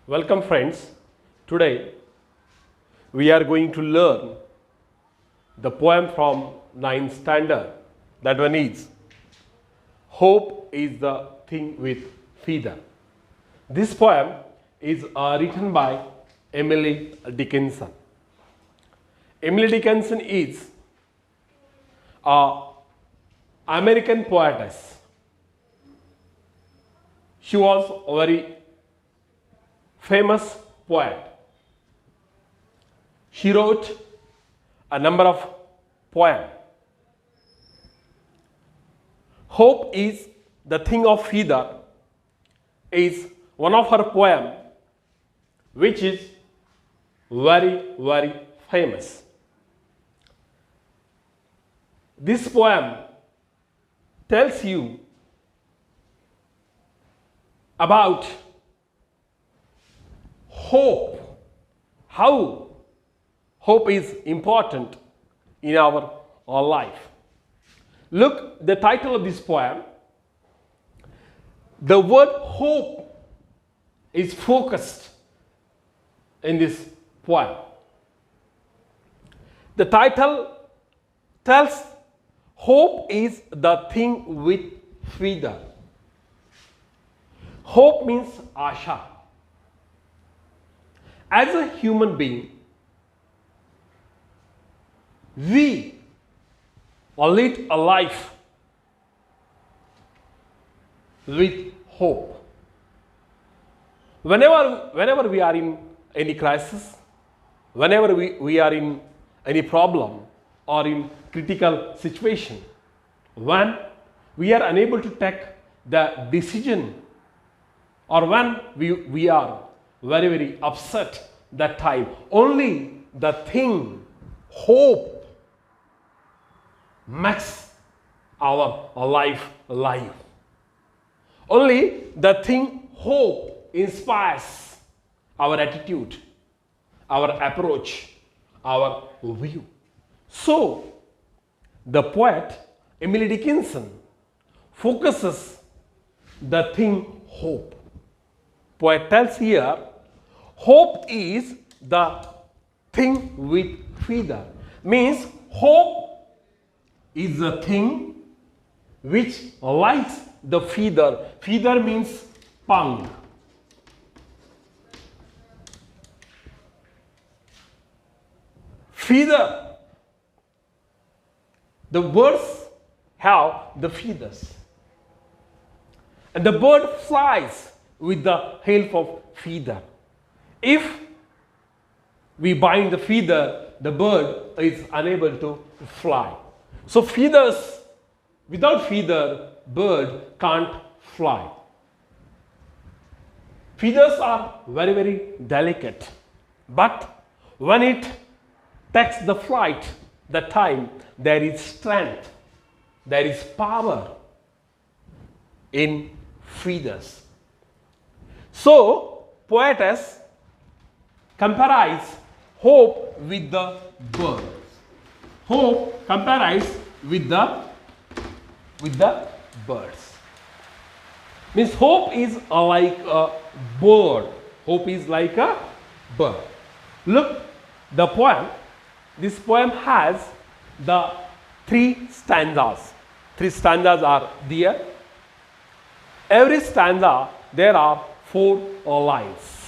Welcome friends. Today we are going to learn the poem from 9th standard. That one is Hope is the Thing with Feather. This poem is written by Emily Dickinson. Emily Dickinson is an American poetess. She was a very famous poet. She wrote a number of poems. Hope is the Thing of Feather is one of her poems which is very famous. This poem tells you about hope, how hope is important in our life. Look, the title of this poem, the word hope is focused in this poem. The title tells hope is the thing with feather. Hope means asha. As a human being, we lead a life with hope. Whenever we are in any crisis, whenever we are in any problem or in critical situation, when we are unable to take the decision or when we are very upset that time, only the thing hope makes our life alive. Only the thing hope inspires our attitude, our approach, our view. So the poet Emily Dickinson focuses the thing hope. Poet tells here, hope is the thing with feather. Means hope is the thing which likes the feather. Feather means pang. Feather. The birds have the feathers. And the bird flies with the help of feather. If we bind the feather, the bird is unable to fly. So feathers, without feather, bird can't fly. Feathers are very delicate. But when it takes the flight, that time there is strength, there is power in feathers. So poetess compares hope with the bird. Hope compares with the birds. Means hope is like a bird. Hope is like a bird. Look, the poem. This poem has the 3 stanzas. 3 stanzas are there. Every stanza there are 4 lines.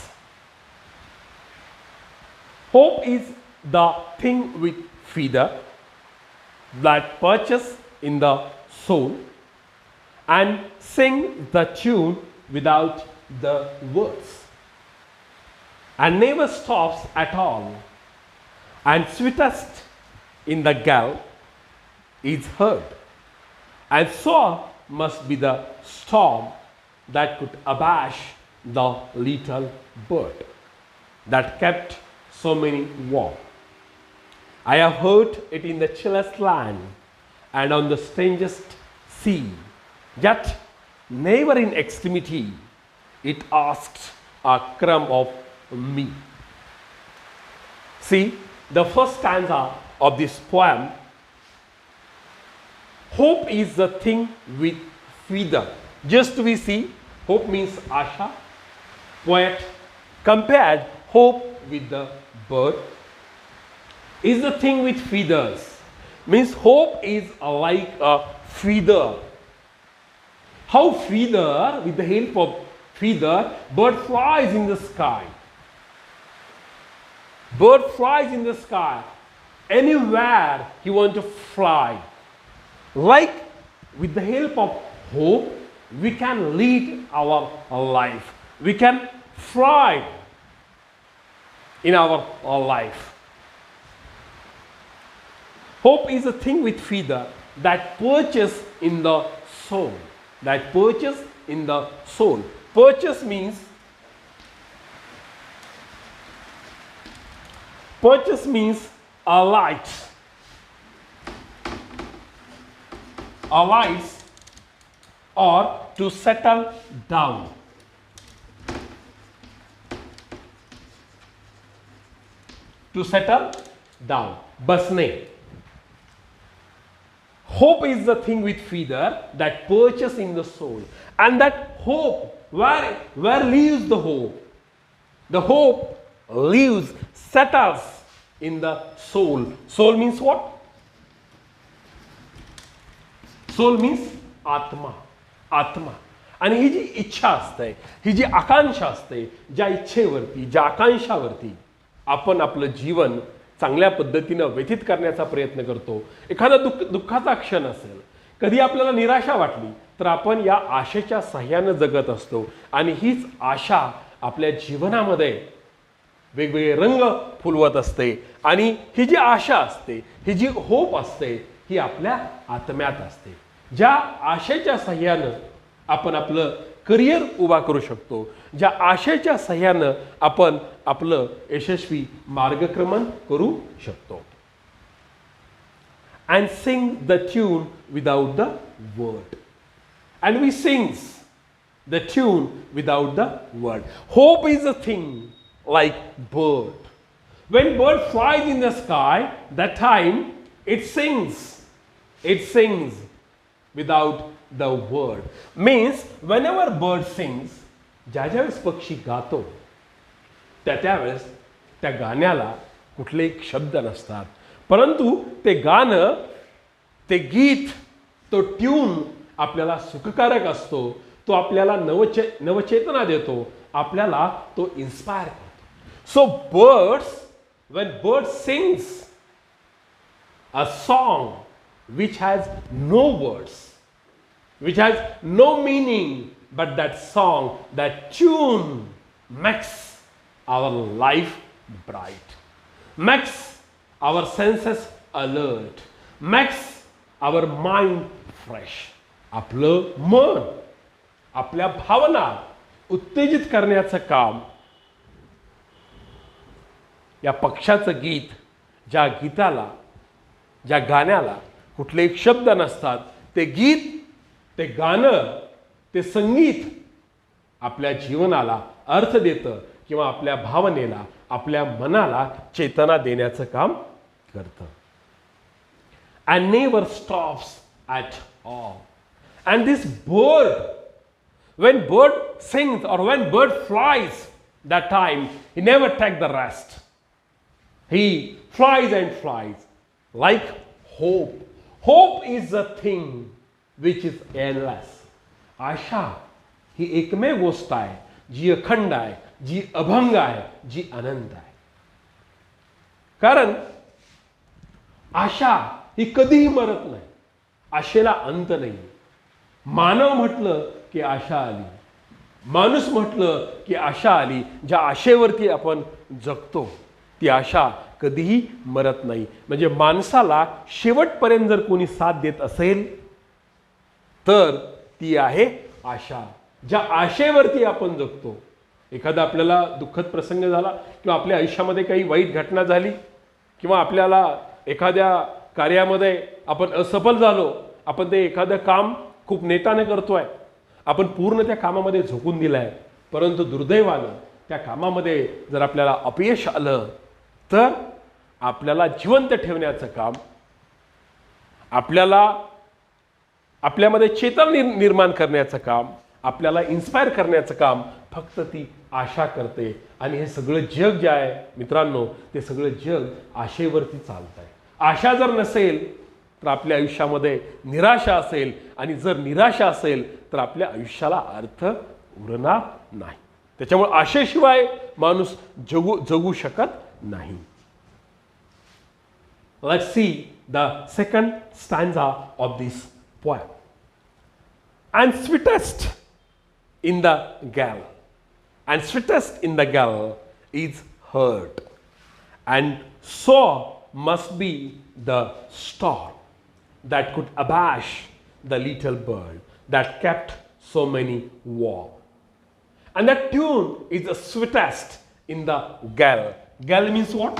Hope is the thing with feather that perches in the soul and sing the tune without the words and never stops at all, and sweetest in the gale is heard, and so must be the storm that could abash the little bird that kept so many warm. I have heard it in the chillest land and on the strangest sea, yet never in extremity it asked a crumb of me. See, the first stanza of this poem, hope is the thing with feather. Just we see, hope means asha. Poet compared hope with the bird is the thing with feathers. Means hope is like a feather. How feather, with the help of feather, bird flies in the sky. Bird flies in the sky. Anywhere he wants to fly. Like with the help of hope, we can lead our life. We can fly in our life. Hope is a thing with feather that perches in the soul. That perches in the soul. Perches means alight. Alights or to settle down. To settle down. Basne. Hope is the thing with feather that perches in the soul. And that hope, where lives the hope? The hope lives, settles in the soul. Soul means what? Soul means आत्मा. आत्मा. आणि ही जी इच्छा असते, ही जी आकांक्षा असते, ज्या इच्छेवरती, ज्या आकांक्षावरती आपण आपलं जीवन चांगल्या पद्धतीने व्यतीत करण्याचा प्रयत्न करतो. एखादा दुःखाचा क्षण असेल, कधी आपल्याला निराशा वाटली, तर आपण या आशेच्या साह्याने जगत असतो. आणि हीच आशा आपल्या जीवनामध्ये वेगवेगळे रंग फुलवत असते. आणि ही जी आशा असते, ही जी होप असते, ही आपल्या आत्म्यात असते. ज्या आशेच्या साह्याने आपण आपलं करिअर उभा करू शकतो, ज्या आशेच्या साह्याने आपण आपलं यशस्वी मार्गक्रमण करू शकतो. And sing the tune without the word. And we sings the tune without the word. Hope is a thing like bird. When bird flies in the sky, that time it sings. It sings without the word. Means whenever bird sings, ज्यावेळेस पक्षी गातो, त्यावेळेस त्या गाण्याला कुठले शब्द नसतात, परंतु ते गाणं, ते गीत, तो ट्यून आपल्याला सुखकारक असतो. तो आपल्याला नवचेतना देतो, आपल्याला तो इन्स्पायर करतो. So birds, when bird sings a song which has no words, which has no meaning, but that song, that tune makes our life bright, makes our senses alert, makes our mind fresh. आपलं मन, आपल्या भावना उत्तेजित करण्याचं काम या पक्षाचं गीत, ज्या गीताला, ज्या गाण्याला कुठले शब्द नसतात, ते गीत, ते गाणं, ते संगीत आपल्या जीवनाला अर्थ देतं किंवा आपल्या भावनेला, आपल्या मनाला चेतना देण्याचं काम करतं. And never stops at all. And this bird, when bird sings or when bird flies, that time he never takes the rest. He flies and flies like hope. Hope is a thing which is endless. आशा ही एकमेव गोष्ट आहे जी अखंड आहे, जी अभंग आहे, जी अनंत आहे. कारण आशा ही कधीही मरत नाही, आशेला अंत नाही. मानव म्हटलं की आशा आली, माणूस म्हटलं की आशा आली. ज्या आशेवरती आपण जगतो ती आशा कधीही मरत नाही. म्हणजे माणसाला शेवटपर्यंत जर कोणी साथ देत असेल तर ती आहे आशा. ज्या आशेवरती आपण जगतो, एखादा आपल्याला दुःखद प्रसंग झाला किंवा आपल्या आयुष्यामध्ये काही वाईट घटना झाली किंवा आपल्याला एखाद्या कार्यामध्ये आपण असफल झालो, आपण ते एखादं काम खूप नेटाने करतोय, आपण पूर्ण त्या कामामध्ये झोकून दिलाय, परंतु दुर्दैवानं त्या कामामध्ये जर आपल्याला अपयश आलं तर आपल्याला जिवंत ठेवण्याचं काम, आपल्याला आपल्यामध्ये चेतना निर्माण करण्याचं काम, आपल्याला इन्स्पायर करण्याचं काम फक्त ती आशा करते आणि हे सगळं जग जे आहे मित्रांनो, ते सगळं जग आशेवरती चालत आहे. आशा जर नसेल तर आपल्या आयुष्यामध्ये निराशा असेल, आणि जर निराशा असेल तर आपल्या आयुष्याला अर्थ उरणार नाही. त्याच्यामुळे आशेशिवाय माणूस जगू शकत नाही. Let's see the second stanza of this poem. And sweetest in the gall, and sweetest in the gall is hurt, and sore must be the storm that could abash the little bird that kept so many warm. And that tune is the sweetest in the gall. Gall means what?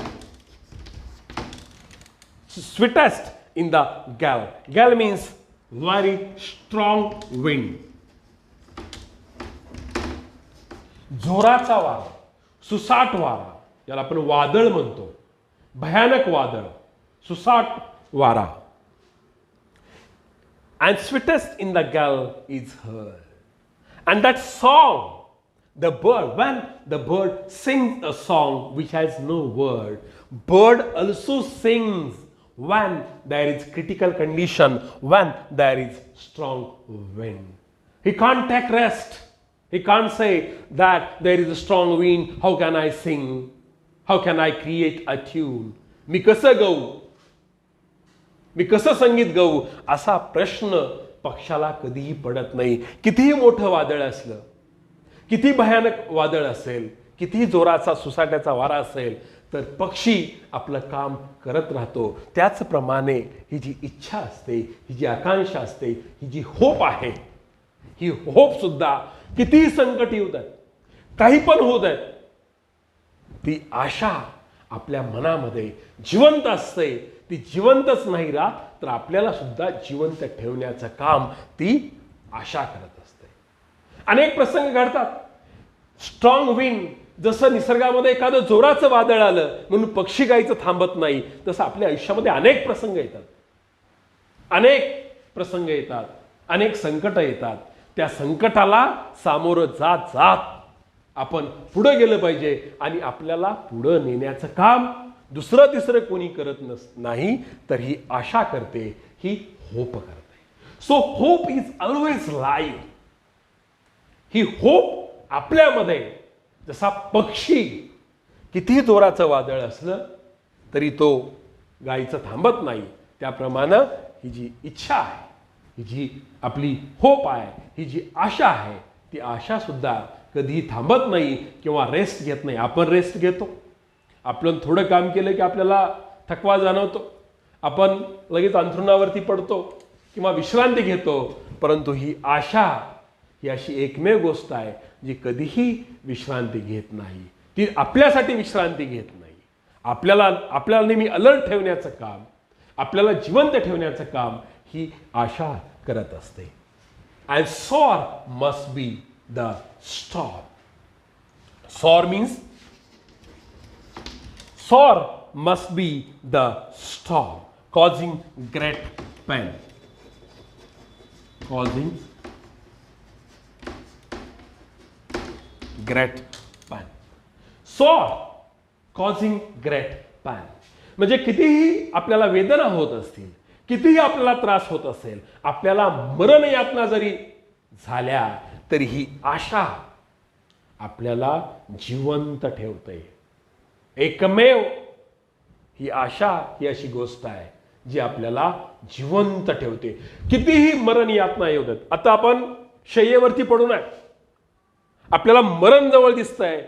Sweetest in the gall. Gall means very strong wind. जोराचा वारा, सुसाट वारा, याला आपण वादळ म्हणतो. भयानक वादळ, सुसाट वारा. And sweetest in the gall is her. And that song, the bird, when the bird sings a song which has no word, bird also sings when there is critical condition, when there is strong wind. He can't take rest. He can't say that there is a strong wind, how can I sing? How can I create a tune? मी कसं गाऊ? मी कसं संगीत गाऊ? असा प्रश्न पक्षाला कधीही पडत नाही. कितीही मोठं वादळ असलं, किती भयानक वादळ असेल, कितीही जोराचा सुसाट्याचा वारा असेल, तर पक्षी आपलं काम करत राहतो. त्याचप्रमाणे ही जी इच्छा असते, ही जी आकांक्षा असते, ही जी होप आहे, ही होप सुद्धा कितीही संकट येऊ द्यात, काही पण होऊ द्यात, ती आशा आपल्या मनामध्ये जिवंत असते. ती जिवंतच नाही राहत तर आपल्याला सुद्धा जिवंत ठेवण्याचं काम ती आशा करत असते. अनेक प्रसंग घडतात. स्ट्रॉंग विंड, जसं निसर्गामध्ये एखादं जोराचं वादळ आलं म्हणून पक्षी गायचं थांबत नाही, तसं आपल्या आयुष्यामध्ये अनेक प्रसंग येतात, अनेक प्रसंग येतात, अनेक संकट येतात. त्या संकटाला सामोरं जात जात आपण पुढे गेलं पाहिजे, आणि आपल्याला पुढे नेण्याचं काम दुसरं तिसरं कोणी करत नाही, तर ही आशा करते, ही होप करते. So hope is always live. He hope आपल्यामध्ये, जसा पक्षी किती जोराचं वादळ असलं तरी तो गायचं थांबत नाही, त्याप्रमाणे ही जी इच्छा आहे, ही जी आपली होप आहे, ही जी आशा आहे, ती आशा सुद्धा कधी थांबत नाही किंवा रेस्ट घेत नाही. आपण रेस्ट घेतो, आपण थोडं काम केलं की आपल्याला थकवा जाणवतो, आपण लगेच अंथरुणावरती पडतो किंवा विश्रांती घेतो, परंतु ही आशा ही अशी एकमेव गोष्ट आहे जी कधीही विश्रांती घेत नाही. ती आपल्यासाठी विश्रांती घेत नाही. आपल्याला नेहमी अलर्ट ठेवण्याचं काम, आपल्याला जिवंत ठेवण्याचं काम ही आशा करत असते. And sore must be the storm. Sore means, sore must be the storm causing great pain. Causing great pain. Sore causing great pain. म्हणजे कितीही आपल्याला वेदना होत असतील, कितीही आपल्याला त्रास होत असेल, आपल्याला मरण यातना जरी झाल्या तरी ही आशा आपल्याला जिवंत ठेवते. एकमेव ही आशा ही अशी गोष्ट आहे जी आपल्याला जिवंत ठेवते. कितीही मरण यातना येऊ देत. आता आपण शय्येवरती पडून आहे, आपल्याला मरण जवळ दिसतंय,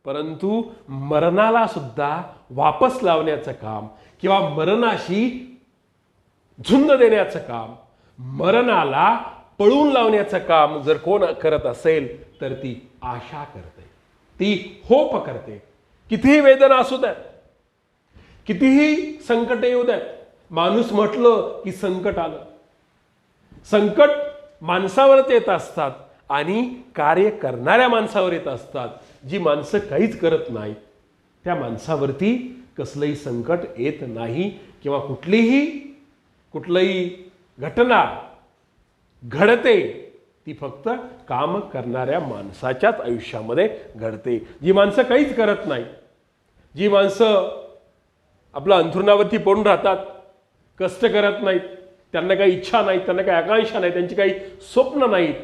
परंतु मरणाला सुद्धा वापस लावण्याचं काम किंवा मरणाशी झुंज देण्याचं काम, मरणाला पळून लावण्याचं काम जर कोण करत असेल तर ती आशा करते, ती होप करते. कितीही वेदना असू द्यात, कितीही संकट येऊ द्यात. माणूस म्हटलं की संकट आलं. संकट माणसावरच येत असतात आणि कार्य करणाऱ्या माणसावर येत असतात. जी माणसं काहीच करत नाहीत त्या माणसावरती कसलंही संकट येत नाही किंवा कुठलीही घटना घडते ती फक्त काम करणाऱ्या माणसाच्याच आयुष्यामध्ये घडते. जी माणसं काहीच करत नाही, जी माणसं आपल्या अंथरुणावरती पडून राहतात, कष्ट करत नाहीत, त्यांना काही इच्छा नाही, त्यांना काही आकांक्षा नाही, त्यांची काही स्वप्न नाहीत,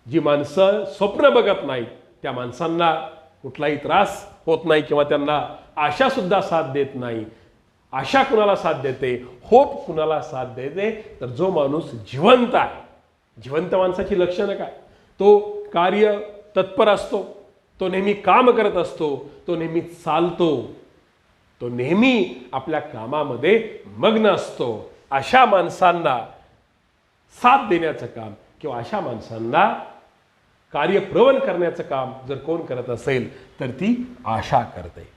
जी माणसं स्वप्न बघत नाहीत त्या माणसांना कुठलाही त्रास होत नाही किंवा त्यांना आशा सुद्धा साथ देत नाही. आशा कुणाला साथ देते, होप कुणाला साथ देते, तर जो माणूस जिवंत आहे. जिवंत माणसाची लक्षणं काय? तो कार्य तत्पर असतो, तो नेहमी काम करत असतो, तो नेहमी चालतो, तो नेहमी आपल्या कामामध्ये मग्न असतो. अशा माणसांना साथ देण्याचं काम किंवा अशा माणसांना कार्यप्रवण करण्याचं काम जर कोण करत असेल तर ती आशा करते.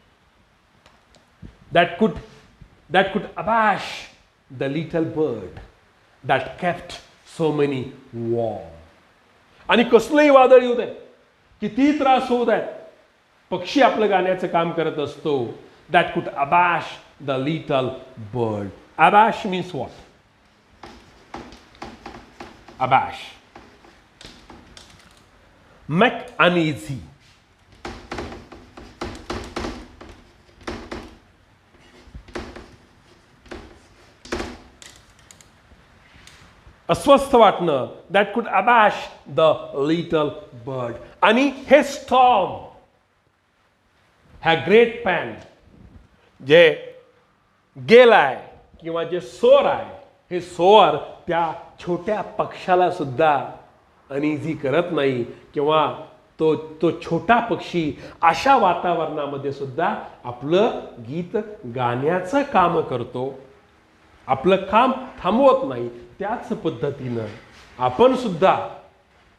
That could abash the little bird that kept so many warm. आणि कसलंही वादळ येऊ दे, किती त्रास होऊ द्यात, पक्षी आपलं गाण्याचं काम करत असतो. That could abash the little bird. Abash means what? Abash. Make uneasy. अस्वस्थ वाटणं. That could abash the little bird. आणि हे स्टॉर्म, ह्या ग्रेट पॅन जे गेलाय किंवा जे सोर आहे, हे सोर त्या छोट्या पक्षाला सुद्धा अनइझी करत नाही किंवा तो छोटा पक्षी अशा वातावरणामध्ये सुद्धा आपलं गीत गाण्याचं काम करतो, आपलं काम थांबवत नाही. त्याच पद्धतीनं आपण सुद्धा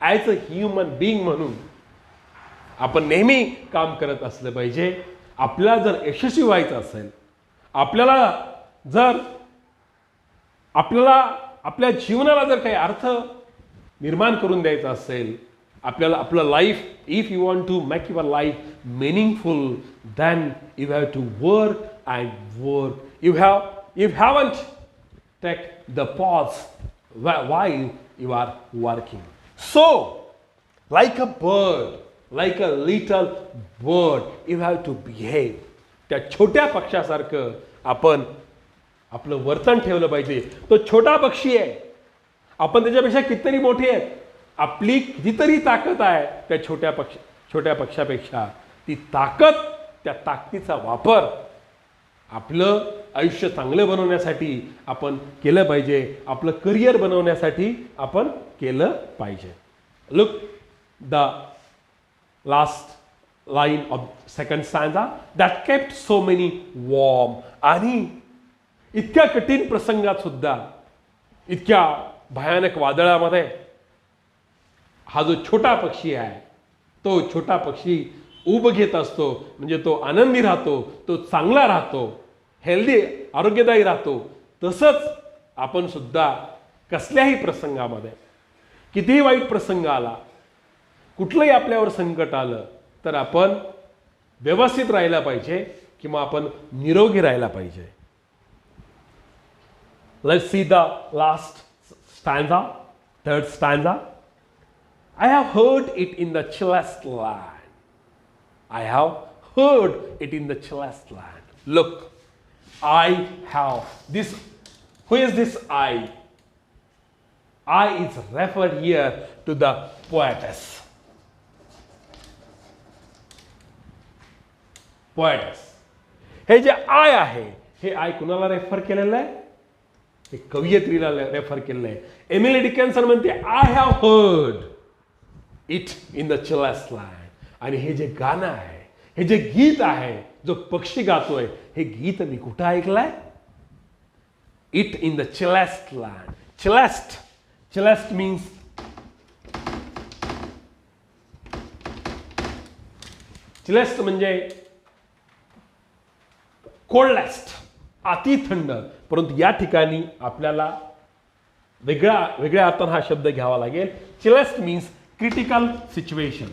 ॲज अ ह्युमन बिईंग म्हणून आपण नेहमी काम करत असलं पाहिजे. आपल्याला जर यशस्वी व्हायचं असेल, आपल्याला आपल्या जीवनाला जर काही अर्थ निर्माण करून द्यायचा असेल, आपल्याला आपलं life, if you want to make your life meaningful, then you have to work and work. You haven't take the pause while you are working. So, like a bird, like a little bird, you have to behave. त्या छोट्या पक्षासारखं आपण आपलं वर्तन ठेवलं पाहिजे. तो छोटा पक्षी आहे, आपण त्याच्यापेक्षा कितीतरी मोठे आहेत. आपली कितीतरी ताकद आहे त्या छोट्या पक्षापेक्षा. ती ताकद, त्या ताकदीचा वापर आपलं आयुष्य चांगलं बनवण्यासाठी आपण केलं पाहिजे, आपलं करिअर बनवण्यासाठी आपण केलं पाहिजे. Look the last line of second stanza. That kept so many warm. आणि इतक्या कठीण प्रसंगात सुद्धा, इतक्या भयानक वादळामध्ये हा जो छोटा पक्षी आहे, तो छोटा पक्षी उब घेत असतो, म्हणजे तो आनंदी राहतो, तो चांगला राहतो, हेल्दी, आरोग्यदायी राहतो. तसंच आपण सुद्धा कसल्याही प्रसंगामध्ये, कितीही वाईट प्रसंग आला, कुठलंही आपल्यावर संकट आलं तर आपण व्यवस्थित राहायला पाहिजे किंवा आपण निरोगी राहायला पाहिजे. Let's see the last stanza, third stanza. I have heard it in the chillest land. I have heard it in the chillest land. Look, I have this. Who is this I? I is referred here to the poetess. Poetess. हे जे I आहे, हे I कुणाला refer केलेलं आहे? हे कवयित्रीला refer केलेलं आहे. एमिली डिकन्सन म्हणते, I have heard it in the chillest land. आणि हे जे गाणं आहे, हे जे गीत आहे, जो पक्षी गातोय, हे गीत मी कुठं ऐकलंय? It in the chillest land. Chillest means chillest म्हणजे कोल्डेस्ट, अति थंड. परंतु या ठिकाणी आपल्याला वेगळ्या अर्थाने हा शब्द घ्यावा लागेल. चिलेस्ट means critical situation.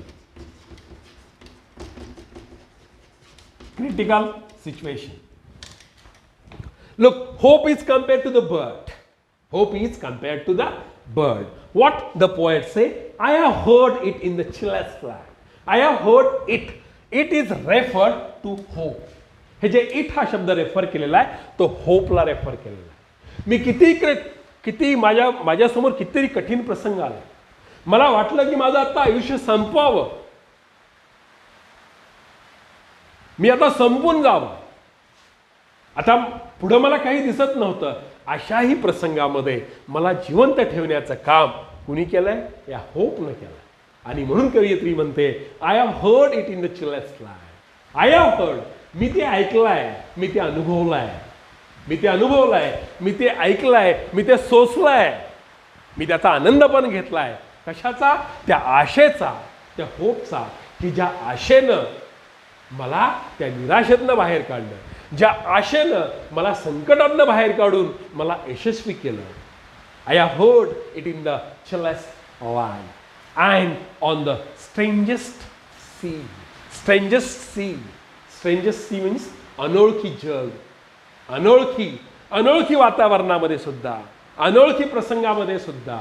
Critical situation. Look, hope is compared to the bird. Hope is compared to the bird. What the poet say? I have heard it in the chillest land. I have heard it. It is referred to hope. हे जे it हा शब्द refer केलेला आहे तो होपला refer केलेला आहे. मी किती माझ्यासमोर कितीतरी कठीण प्रसंग आला. मला वाटलं की माझं आता आयुष्य संपवावं, मी आता संपून जावं, आता पुढे मला काही दिसत नव्हतं. अशाही प्रसंगामध्ये मला जिवंत ठेवण्याचं काम कुणी केलंय? या होपनं केलं. आणि म्हणून कवयित्री म्हणते I have heard it in the chillest land. I have heard, मी ते ऐकलंय, मी ते अनुभवलंय, मी ते अनुभवलंय, मी ते ऐकलंय, मी ते सोसलंय, मी त्याचा आनंद पण घेतलाय. कशाचा? त्या आशेचा, त्या होपचा, की ज्या आशेनं मला त्या निराशेतनं बाहेर काढलं, ज्या आशेनं मला संकटातनं बाहेर काढून मला यशस्वी केलं. I have heard it in the chillest land and on the strangest sea. Strangest sea, strangest sea means अनोळखी जग, अनोळखी वातावरणामध्ये सुद्धा, अनोळखी प्रसंगामध्ये सुद्धा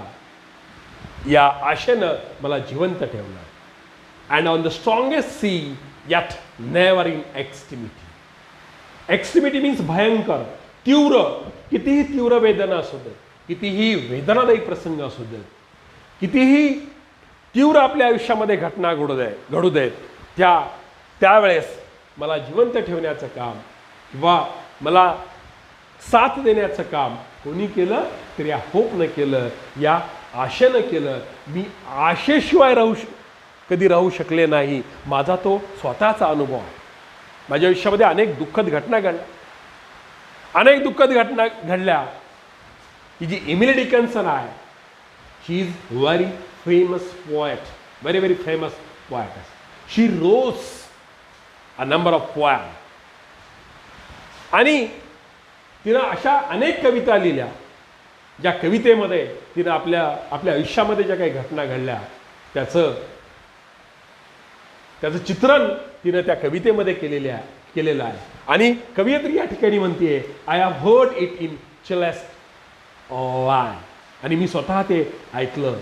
या आशेनं मला जिवंत ठेवलं. And on the strongest sea yet never in extremity. Extremity means भयंकर, तीव्र, कितीही तीव्र वेदना असू देत, कितीही वेदनादायी प्रसंग असू देत, कितीही तीव्र आपल्या आयुष्यामध्ये घटना घडू देत, त्यावेळेस मला जिवंत ठेवण्याचं काम किंवा मला साथ देण्याचं काम कोणी केलं? तर या होपनं केलं, या आशेनं केलं. मी आशेशिवाय कधी राहू शकले नाही. माझा तो स्वतःचा अनुभव आहे. माझ्या आयुष्यामध्ये अनेक दुःखद घटना घडल्या. ही जी इमिली डिकन्सन आहे, she is very famous poet, very famous poet. She rose a number of poem. आणि तिनं अशा अनेक कविता लिहिल्या ज्या कवितेमध्ये तिनं आपल्या आयुष्यामध्ये ज्या काही घटना घडल्या त्याचं चित्रण तिनं त्या कवितेमध्ये केलेलं आहे. आणि कवयित्री या ठिकाणी म्हणते I have heard it in chillest land. आणि मी स्वतः ते ऐकलं.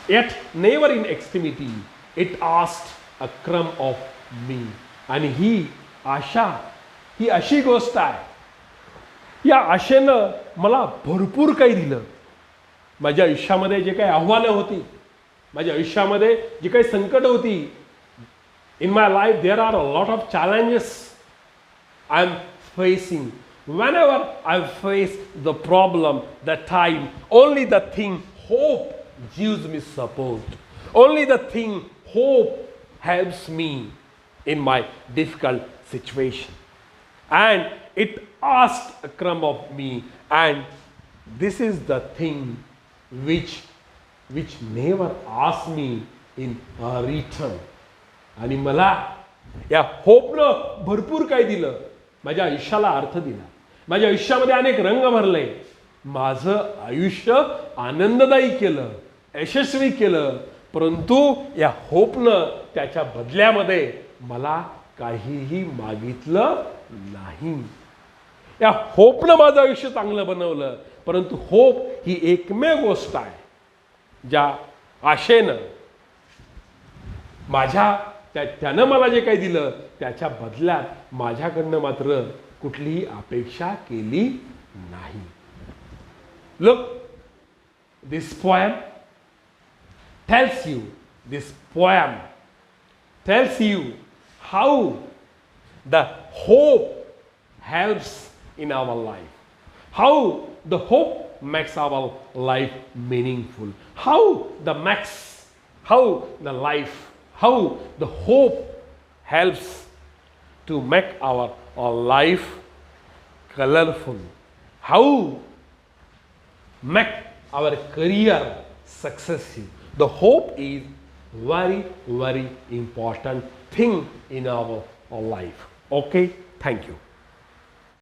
Yet never in extremity it asked a crumb of मी. आणि ही आशा, ही अशी गोष्ट आहे, या आशेनं मला भरपूर काही दिलं. माझ्या आयुष्यामध्ये जे काही आव्हानं होती, माझ्या आयुष्यामध्ये जी काही संकट होती, in my life there are a lot of challenges I'm facing. Whenever I face the problem, the time, only the thing hope gives me support. Only the thing hope helps me in my difficult situation. And it asked a crumb of me, and this is the thing which never asked me in a return. आणि मला या होपनं भरपूर काय दिलं. माझ्या आयुष्याला अर्थ दिला, माझ्या आयुष्यामध्ये अनेक रंग भरले, माझं आयुष्य आनंददायी केलं, यशस्वी केलं. परंतु या होपनं त्याच्या बदल्यामध्ये मला काहीही मागितलं नाही. या होपनं माझं आयुष्य चांगलं बनवलं. परंतु होप ही एकमेव गोष्ट आहे ज्या आशेनं त्यानं मला जे काही दिलं त्याच्या बदल्यात माझ्याकडनं मात्र कुठलीही अपेक्षा केली नाही. Look, this poem tells you how the hope helps in our life, how the hope makes our life meaningful, how the hope helps to make our life colorful, how make our career successful. The hope is very important thing in our life. Okay, thank you.